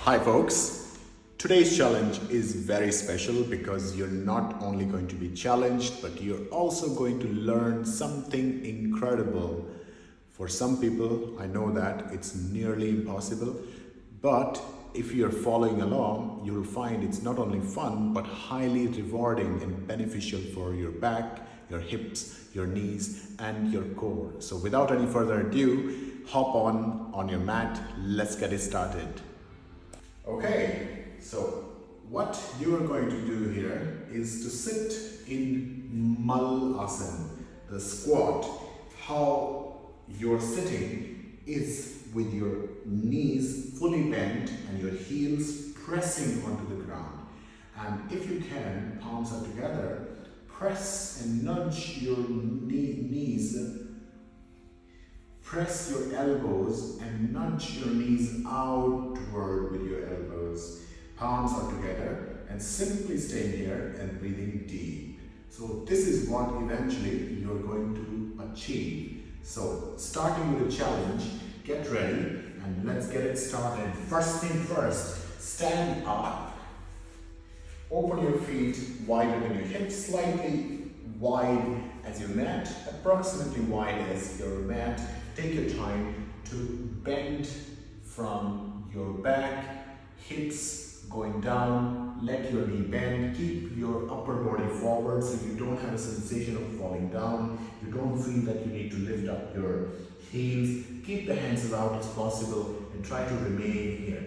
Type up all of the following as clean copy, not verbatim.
Hi folks, today's challenge is very special because you're not only going to be challenged but you're also going to learn something incredible. For some people, I know that it's nearly impossible, but if you're following along, you'll find it's not only fun but highly rewarding and beneficial for your back, your hips, your knees, and your core. So without any further ado, hop on your mat. Let's get it started. Okay, so what you are going to do here is to sit in Malasana, the squat. How you're sitting is with your knees fully bent and your heels pressing onto the ground. And if you can, palms are together, press and nudge your knees. Press your elbows and nudge your knees outward with your elbows. Palms are together and simply staying here and breathing deep. So this is what eventually you're going to achieve. So starting with a challenge, get ready and let's get it started. First thing first, stand up. Open your feet wider than your hips, slightly wide as your mat, approximately wide as your mat. Take your time to bend from your back, hips going down, let your knee bend, keep your upper body forward so you don't have a sensation of falling down, you don't feel that you need to lift up your heels. Keep the hands as out as possible and try to remain here.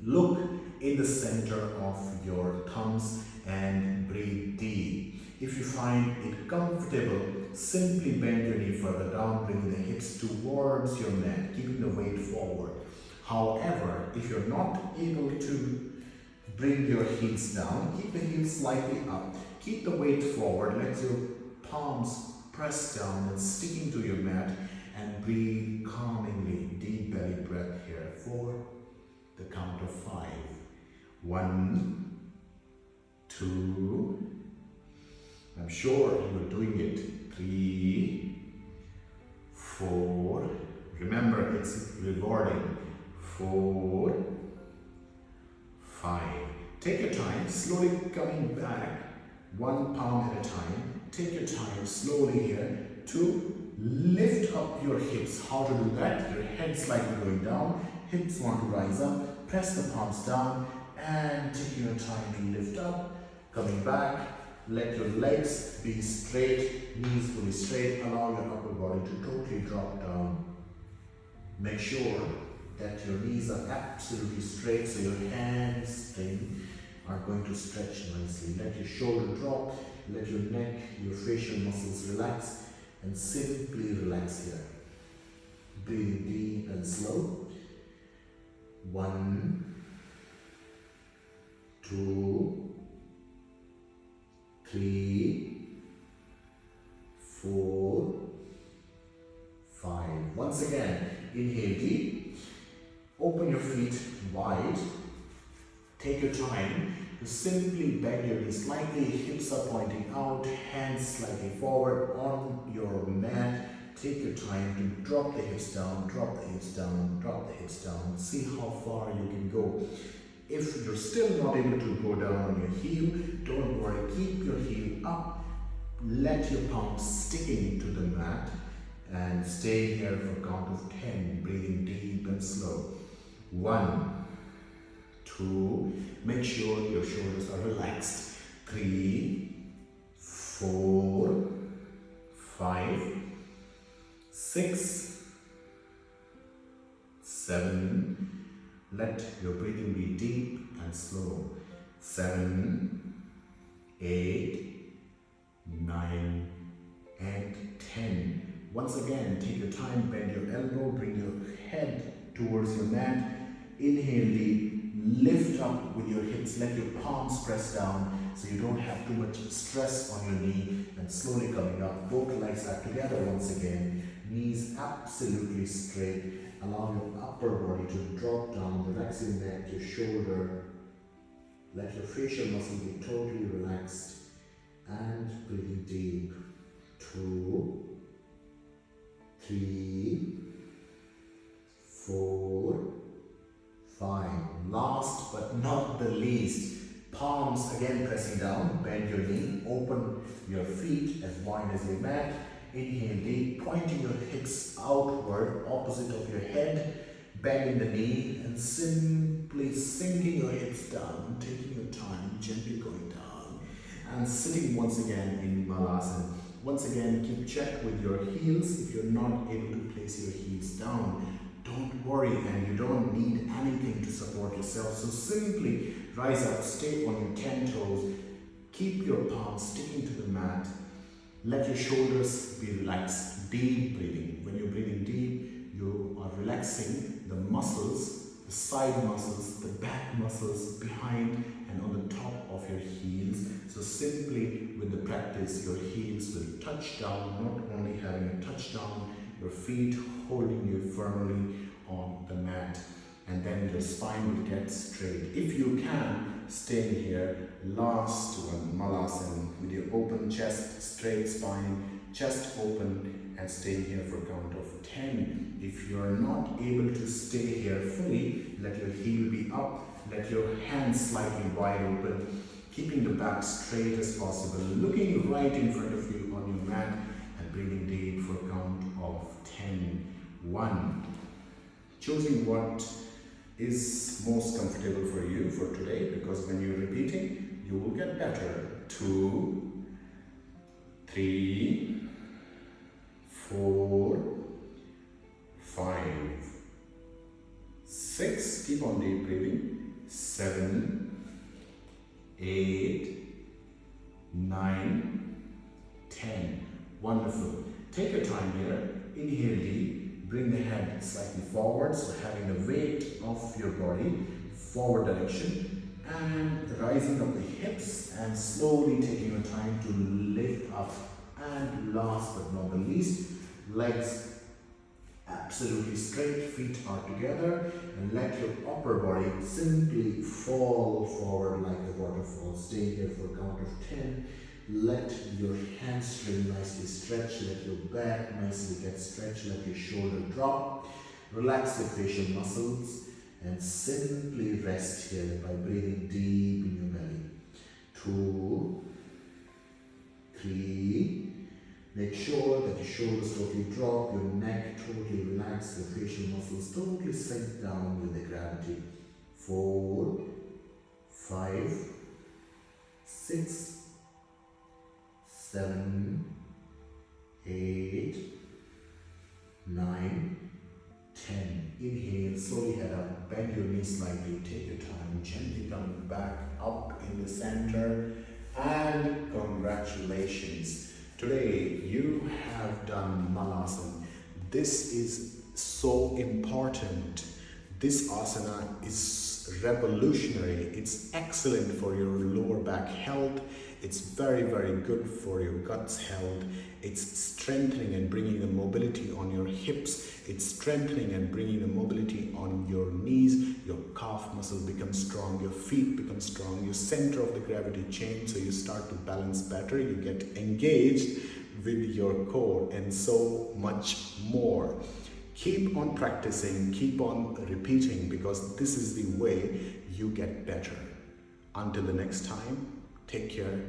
Look in the center of your thumbs and breathe deep. If you find it comfortable, simply bend your knee further down, bringing the hips towards your mat, keeping the weight forward. However, if you're not able to bring your heels down, keep the heels slightly up. Keep the weight forward, let your palms press down and sticking to your mat and breathe calmingly. Deep belly breath here for the count of 5. 1, 2, I'm sure you're doing it. 3, 4, remember it's rewarding. 4, 5. Take your time, slowly coming back, 1 palm at a time. Take your time slowly here to lift up your hips. How to do that? Your head slightly going down, hips want to rise up, press the palms down and take your time to lift up, coming back. Let your legs be straight, knees fully straight, allow your upper body to totally drop down. Make sure that your knees are absolutely straight so your hands are going to stretch nicely. Let your shoulder drop, let your neck, your facial muscles relax and simply relax here. Breathing deep and slow. 1, 2, 3, 4, 5. Once again, inhale deep, open your feet wide, take your time to simply bend your knees slightly, hips are pointing out, hands slightly forward on your mat. Take your time to drop the hips down, drop the hips down, drop the hips down. See how far you can go. If you're still not able to go down on your heel, don't worry, keep your heel up. Let your palms sticking to the mat and stay here for a count of 10, breathing deep and slow. 1, 2, make sure your shoulders are relaxed. 3, 4, 5, 6, 7, let your breathing be deep and slow. 7, 8, 9, and 10. Once again, take your time, bend your elbow, bring your head towards your mat. Inhale deep, lift up with your hips, let your palms press down so you don't have too much stress on your knee, and slowly coming up. Both legs are together once again, knees absolutely straight. Allow your upper body to drop down, relax your neck, your shoulder. Let your facial muscles be totally relaxed and breathing deep. 2, 3, 4, Fine. Last but not the least, palms again pressing down, bend your knee, open your feet as wide as your mat. Inhale deep, pointing your hips outward, opposite of your head, bending the knee and simply sinking your hips down, taking your time, gently going down, and sitting once again in Malasana. Once again, keep check with your heels. If you're not able to place your heels down, don't worry, and you don't need anything to support yourself. So simply rise up, stay on your 10 toes, keep your palms sticking to the mat. Let your shoulders be relaxed. Deep breathing. When you're breathing deep, you are relaxing the muscles, the side muscles, the back muscles behind and on the top of your heels. So simply with the practice, your heels will touch down, not only having a touch down, your feet holding you firmly on the mat, and then your spine will get straight. If you can, stay here. Last one, Malasana, with your open chest, straight spine, chest open, and stay here for a count of 10. If you're not able to stay here fully, let your heel be up, let your hands slightly wide open, keeping the back straight as possible, looking right in front of you on your mat, and breathing deep for a count of 10. 1. Choosing what is most comfortable for you for today, because when you're repeating, you will get better. 2, 3, 4, 5, 6. Keep on deep breathing. 7, 8, 9, 10. Wonderful. Take your time here. Inhale deep. Bring the head slightly forward, so having the weight of your body forward direction, and rising up the hips and slowly taking your time to lift up. And last but not the least, legs absolutely straight, feet are together, and let your upper body simply fall forward like a waterfall. Stay here for a count of 10. Let your hamstring nicely stretch, let your back nicely get stretched, let your shoulder drop, relax your facial muscles, and simply rest here by breathing deep in your belly. 2, 3, make sure that your shoulders totally drop, your neck totally relaxed, your facial muscles totally sink down with the gravity. 4, 5, 6, 7, 8, 9, 10. Inhale, slowly head up, bend your knees slightly, take your time, gently coming back up in the center, and congratulations. Today you have done Malasana. This is so important. This asana is revolutionary. It's excellent for your lower back health. It's very, very good for your guts health. It's strengthening and bringing the mobility on your hips. It's strengthening and bringing the mobility on your knees. Your calf muscle becomes strong. Your feet become strong. Your center of the gravity changes, so you start to balance better. You get engaged with your core and so much more. Keep on practicing. Keep on repeating, because this is the way you get better. Until the next time, take care.